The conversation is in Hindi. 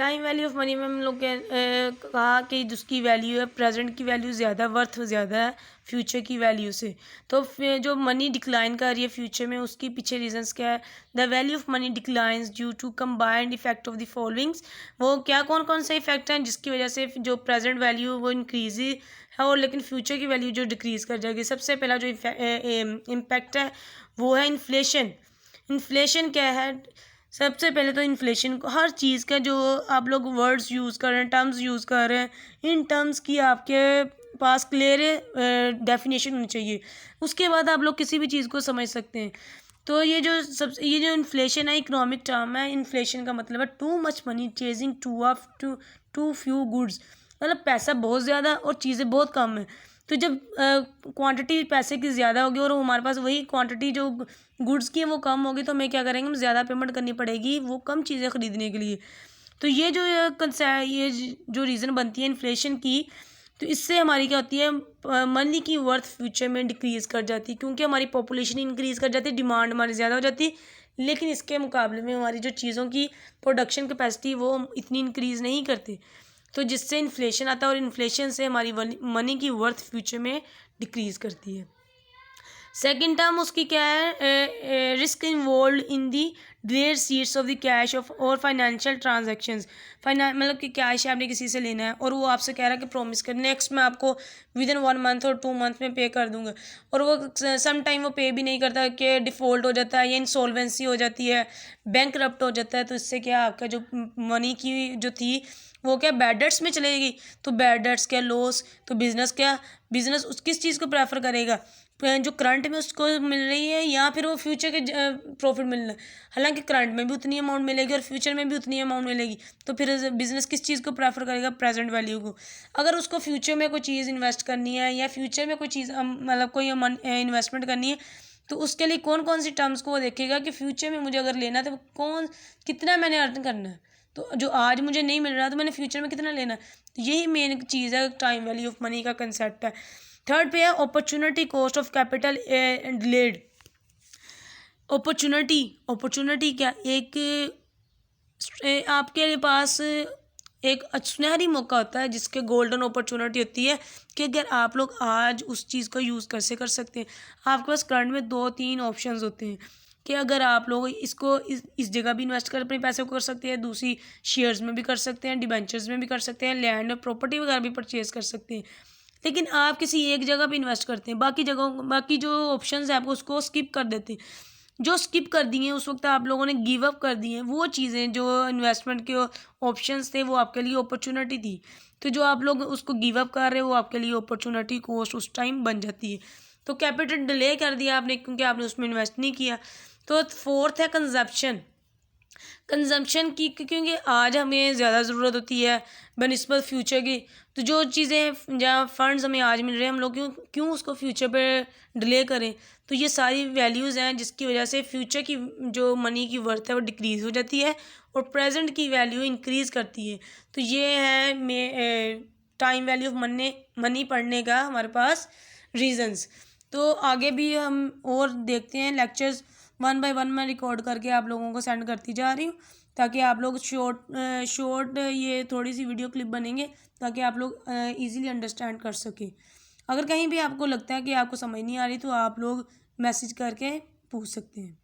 टाइम वैल्यू ऑफ मनी में हम लोग कहा कि जिसकी वैल्यू है प्रेजेंट की वैल्यू ज़्यादा वर्थ ज़्यादा है फ्यूचर की वैल्यू से। तो फिर जो मनी डिक्लाइन कर रही है फ्यूचर में उसके पीछे रीजंस क्या है। The value of money declines due to combined effect of the followings. वो क्या कौन कौन से इफेक्ट हैं जिसकी वजह से जो प्रेजेंट वैल्यू वो इंक्रीज है और लेकिन फ्यूचर की वैल्यू जो डिक्रीज़ कर जाएगी। सबसे पहला जो इम्पैक्ट है वो है इन्फ्लेशन। इन्फ्लेशन क्या है। सबसे पहले तो इन्फ्लेशन को हर चीज़ का जो आप लोग वर्ड्स यूज़ कर रहे हैं टर्म्स यूज़ कर रहे हैं इन टर्म्स की आपके पास क्लियर डेफिनेशन होनी चाहिए। उसके बाद आप लोग किसी भी चीज़ को समझ सकते हैं। तो ये जो इन्फ्लेशन है इकोनॉमिक टर्म है। इन्फ्लेशन का मतलब है too much money chasing too few goods. मतलब पैसा बहुत ज़्यादा और चीज़ें बहुत कम है। तो जब क्वांटिटी पैसे की ज़्यादा होगी और हमारे पास वही क्वांटिटी जो गुड्स की है वो कम होगी तो हमें क्या करेंगे हम ज़्यादा पेमेंट करनी पड़ेगी वो कम चीज़ें ख़रीदने के लिए। तो ये जो रीज़न बनती है इन्फ्लेशन की। तो इससे हमारी क्या होती है मनी की वर्थ फ्यूचर में डिक्रीज़ कर जाती है क्योंकि हमारी पॉपुलेशन इंक्रीज़ कर जाती है डिमांड हमारी ज़्यादा हो जाती है। लेकिन इसके मुकाबले में हमारी जो चीज़ों की प्रोडक्शन कैपेसिटी वो इतनी इंक्रीज़ नहीं करती। तो जिससे इन्फ्लेशन आता है और इन्फ्लेशन से हमारी मनी की वर्थ फ्यूचर में डिक्रीज़ करती है। सेकेंड टर्म उसकी क्या है risk involve in the delayed seats of the cash of और फाइनेंशियल ट्रांजेक्शन्स। मतलब कि कैश आपने किसी से लेना है और वो आपसे कह रहा है कि प्रॉमिस कर नेक्स्ट मैं आपको विद इन 1 मंथ और 2 मंथ में पे कर दूंगा और वो सम टाइम वो पे भी नहीं करता कि डिफ़ॉल्ट हो जाता है या इंसॉल्वेंसी हो जाती है बैंक करप्ट हो जाता है। तो इससे क्या आपका जो मनी की जो थी वो क्या बैड डेट्स में चलेगी। तो बैड डेट्स क्या लॉस। तो बिजनेस उस किस चीज़ को प्रेफर करेगा जो करंट में उसको मिल रही है या फिर वो फ्यूचर के प्रॉफिट मिल रहा है। हालांकि करंट में भी उतनी अमाउंट मिलेगी और फ्यूचर में भी उतनी अमाउंट मिलेगी। तो फिर बिजनेस किस चीज़ को प्रेफर करेगा प्रेजेंट वैल्यू को। अगर उसको फ्यूचर में कोई चीज़ इन्वेस्ट करनी है या फ्यूचर में कोई चीज़ मतलब कोई इन्वेस्टमेंट करनी है तो उसके लिए कौन कौन सी टर्म्स को वो देखेगा कि फ्यूचर में मुझे अगर लेना है तो कितना मैंने अर्न करना है। तो जो आज मुझे नहीं मिल रहा तो मैंने फ्यूचर में कितना लेना है। तो यही मेन चीज़ है टाइम वैल्यू ऑफ मनी का कंसेप्ट है। थर्ड पे है opportunity cost of capital delayed. Opportunity क्या एक आपके पास एक सुनहरी मौका होता है जिसके गोल्डन अपॉर्चुनिटी होती है कि अगर आप लोग आज उस चीज़ को यूज़ कर सकते हैं। आपके पास करंट में 2-3 ऑप्शंस होते हैं कि अगर आप लोग इसको इस जगह भी इन्वेस्ट कर अपने पैसे को कर सकते हैं दूसरी शेयर्स में भी कर सकते हैं डिबेंचर्स में भी कर सकते हैं लैंड और प्रॉपर्टी वगैरह भी परचेज कर सकते हैं। लेकिन आप किसी एक जगह पे इन्वेस्ट करते हैं बाकी जो ऑप्शंस है आपको उसको स्किप कर देते हैं। जो स्किप कर दिए उस वक्त आप लोगों ने गिव अप कर दिए वो चीज़ें जो इन्वेस्टमेंट के ऑप्शंस थे वो आपके लिए अपॉर्चुनिटी थी। तो जो आप लोग उसको गिव अप कर रहे हो वो आपके लिए अपॉर्चुनिटी कॉस्ट उस टाइम बन जाती है। तो कैपिटल डिले कर दिया आपने क्योंकि आपने उसमें इन्वेस्ट नहीं किया। तो फोर्थ है कंजम्पशन की क्योंकि आज हमें ज़्यादा ज़रूरत होती है बनिस्बत फ्यूचर की। तो जो चीज़ें जहाँ फंड्स हमें आज मिल रहे हैं हम लोग क्यों उसको फ्यूचर पे डिले करें। तो ये सारी वैल्यूज़ हैं जिसकी वजह से फ्यूचर की जो मनी की वर्थ है वो डिक्रीज़ हो जाती है और प्रेजेंट की वैल्यू इंक्रीज़ करती है। तो ये है टाइम वैल्यू ऑफ मनी पढ़ने का हमारे पास रीजंस। तो आगे भी हम और देखते हैं लेक्चर्स 1 बाय 1 मैं रिकॉर्ड करके आप लोगों को सेंड करती जा रही हूँ ताकि आप लोग शॉर्ट ये थोड़ी सी वीडियो क्लिप बनेंगे ताकि आप लोग इजीली अंडरस्टैंड कर सकें। अगर कहीं भी आपको लगता है कि आपको समझ नहीं आ रही तो आप लोग मैसेज करके पूछ सकते हैं।